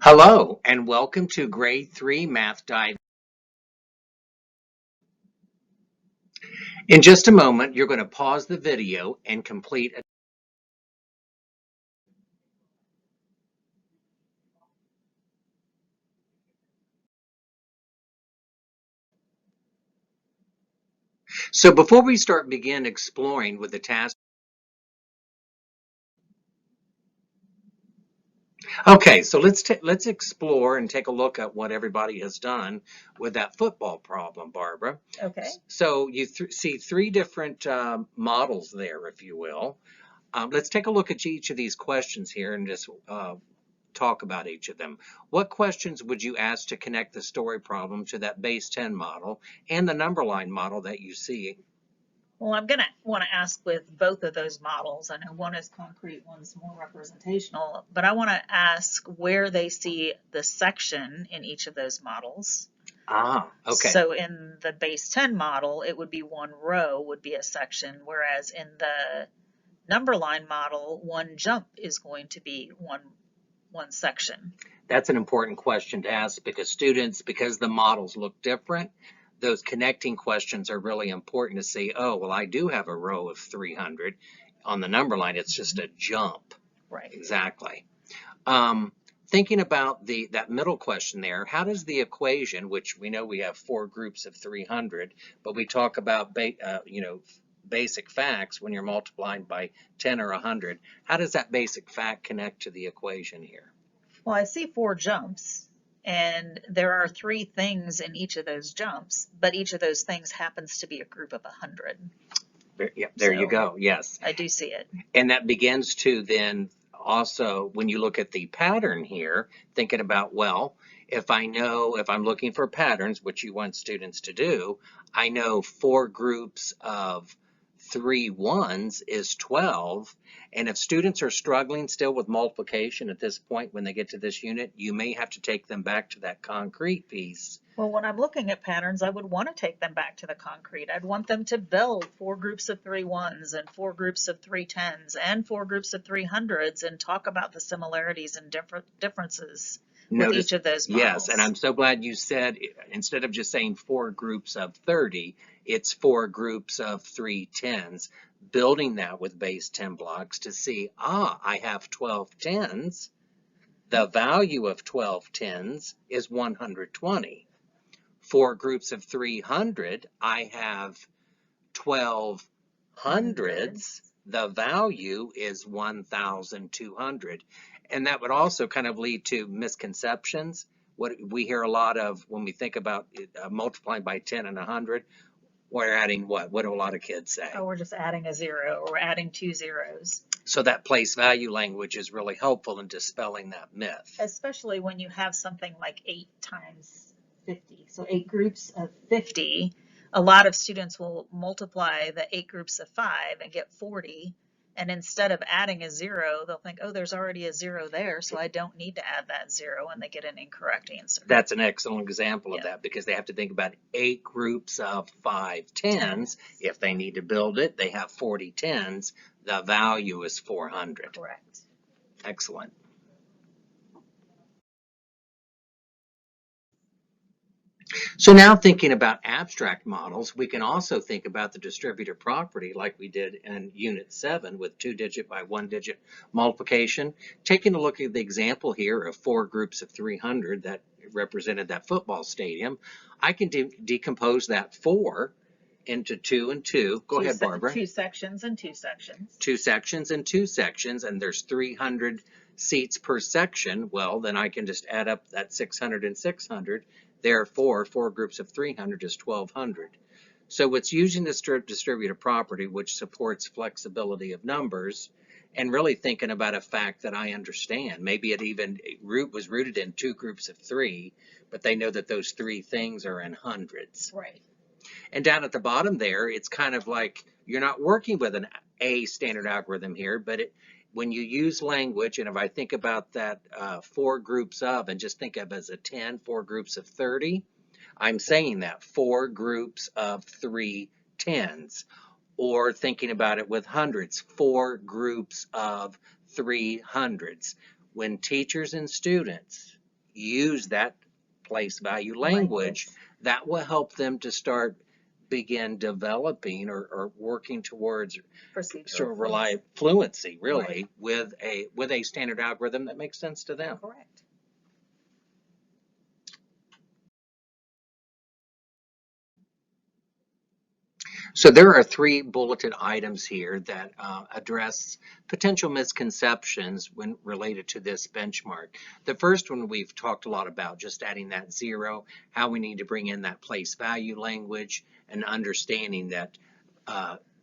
Hello and welcome to Grade 3 Math Dive. In just a moment, you're going to pause the video and complete a So before we begin exploring with the task. Okay, so let's explore and take a look at what everybody has done with that football problem, Barbara. Okay. So you see three different models there, if you will. Let's take a look at each of these questions here and just talk about each of them. What questions would you ask to connect the story problem to that base 10 model and the number line model that you see? Well, I'm going to want to ask with both of those models. I know one is concrete, one's more representational, but I want to ask where they see the section in each of those models. Okay. So in the base 10 model, it would be one row would be a section, whereas in the number line model, one jump is going to be one section. That's an important question to ask because because the models look different, those connecting questions are really important to see, oh, well, I do have a row of 300. On the number line, it's just a jump. Right. Exactly. Thinking about that middle question there, how does the equation, which we know we have 4 groups of 300, but we talk about basic facts when you're multiplying by 10 or 100, how does that basic fact connect to the equation here? Well, I see 4 jumps, and there are 3 things in each of those jumps, but each of those things happens to be a group of 100. There you go. Yes. I do see it. And that begins to then also, when you look at the pattern here, thinking about, well, if I'm looking for patterns, which you want students to do, I know 4 groups of 3 ones is 12. And if students are struggling still with multiplication at this point, when they get to this unit, you may have to take them back to that concrete piece. Well, when I'm looking at patterns, I would want to take them back to the concrete. I'd want them to build 4 groups of 3 ones and 4 groups of 3 tens and 4 groups of 3 hundreds and talk about the similarities and differences with each of those models. Yes, and I'm so glad you said, instead of just saying 4 groups of 30, it's 4 groups of 3 tens, building that with base 10 blocks to see, I have 12 tens. The value of 12 tens is 120. 4 groups of 300, I have 12 hundreds. The value is 1,200. And that would also kind of lead to misconceptions. What we hear a lot of when we think about multiplying by 10 and 100, we're adding what? What do a lot of kids say? Oh, we're just adding a 0, or we're adding 2 zeros. So that place value language is really helpful in dispelling that myth. Especially when you have something like 8 times 50. So 8 groups of 50. A lot of students will multiply the 8 groups of 5 and get 40. And instead of adding a 0, they'll think, oh, there's already a 0 there, so I don't need to add that 0, and they get an incorrect answer. That's an excellent example of that, because they have to think about 8 groups of 5 tens. If they need to build it, they have 40 tens. The value is 400. Correct. Excellent. So now, thinking about abstract models, we can also think about the distributive property like we did in Unit 7 with 2-digit by 1-digit multiplication. Taking a look at the example here of 4 groups of 300 that represented that football stadium, I can decompose that 4 into 2 and 2. Go ahead, Barbara. 2 sections and 2 sections. 2 sections and 2 sections, and there's 300 seats per section. Well, then I can just add up that 600 and 600. Therefore, 4 groups of 300 is 1,200. So it's using this distributive property, which supports flexibility of numbers, and really thinking about a fact that I understand. Maybe it even was rooted in 2 groups of 3, but they know that those 3 things are in hundreds. Right. And down at the bottom there, it's kind of like you're not working with an A standard algorithm here, but when you use language, and if I think about that 4 groups of, and just think of as a 10, 4 groups of 30, I'm saying that 4 groups of 3 tens. Or thinking about it with hundreds, 4 groups of 3 hundreds. When teachers and students use that place value language, that will help them to begin developing or working towards sort of fluency, really, with a standard algorithm that makes sense to them. Correct. So there are 3 bulleted items here that address potential misconceptions when related to this benchmark. The first one we've talked a lot about, just adding that 0, how we need to bring in that place value language, and understanding that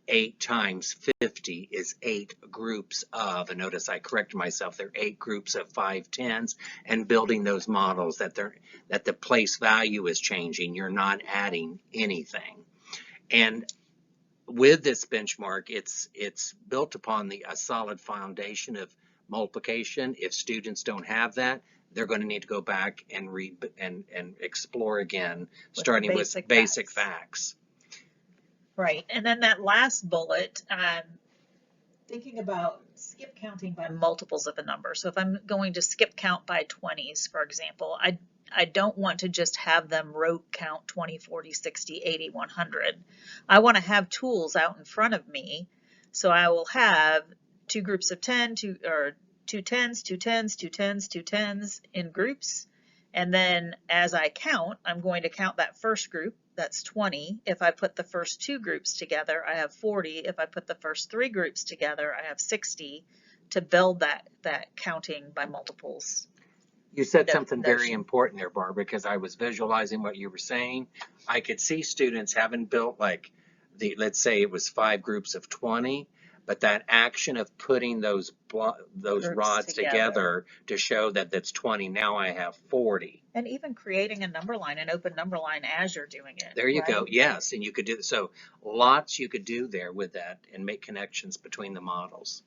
8 times 50 is 8 groups of, and notice I corrected myself, they're 8 groups of 5 tens, and building those models that the place value is changing. You're not adding anything. And with this benchmark, it's built upon a solid foundation of multiplication. If students don't have that, they're going to need to go back and read and explore again, starting with basic facts. Right, and then that last bullet, thinking about skip counting by multiples of a number. So if I'm going to skip count by 20s, for example, I don't want to just have them rote count 20, 40, 60, 80, 100. I want to have tools out in front of me. So I will have 2 groups of 10, 2 tens, 2 tens, 2 tens, 2 tens in groups. And then as I count, I'm going to count that first group. That's 20. If I put the first 2 groups together, I have 40. If I put the first 3 groups together, I have 60 to build that counting by multiples. You said something very important there, Barbara, because I was visualizing what you were saying. I could see students having built like let's say it was 5 groups of 20, but that action of putting those rods together to show that that's 20, now I have 40. And even creating a number line, an open number line as you're doing it. There you go. Yes, and you could do so. Lots you could do there with that and make connections between the models.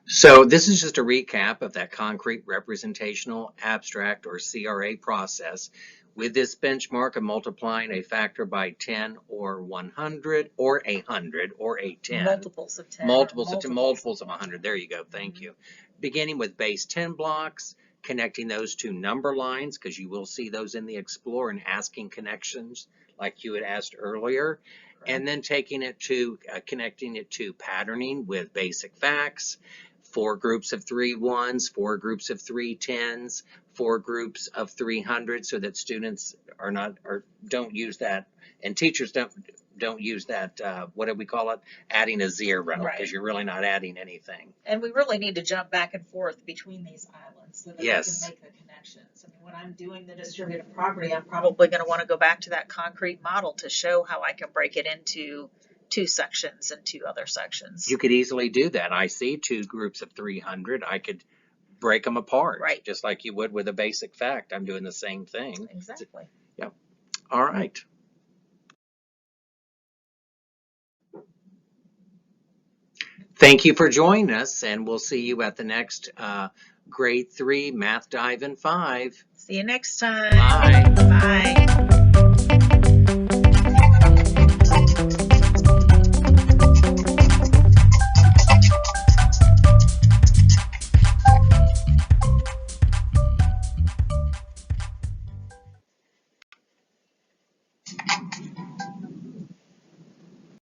So this is just a recap of that concrete representational abstract or CRA process with this benchmark of multiplying a factor by 10 or 100 or 100 or a 10. Multiples of 10. Multiples of 100. There you go. Thank you. Beginning with base 10 blocks, connecting those to number lines, because you will see those in the Explore, and asking connections like you had asked earlier. And then taking it to connecting it to patterning with basic facts, 4 groups of 3 ones, 4 groups of 3 tens, 4 groups of 300, so that students don't use that, and teachers don't use that, what do we call it? Adding a 0, because you're really not adding anything. And we really need to jump back and forth between these islands so that we can make the connections. I mean, when I'm doing the distributive property, I'm probably going to want to go back to that concrete model to show how I can break it into 2 sections and 2 other sections. You could easily do that. I see 2 groups of 300. I could break them apart, just like you would with a basic fact. I'm doing the same thing. Exactly. Yep. All right. Thank you for joining us, and we'll see you at the next grade 3 math dive in 5. See you next time. Bye. Bye.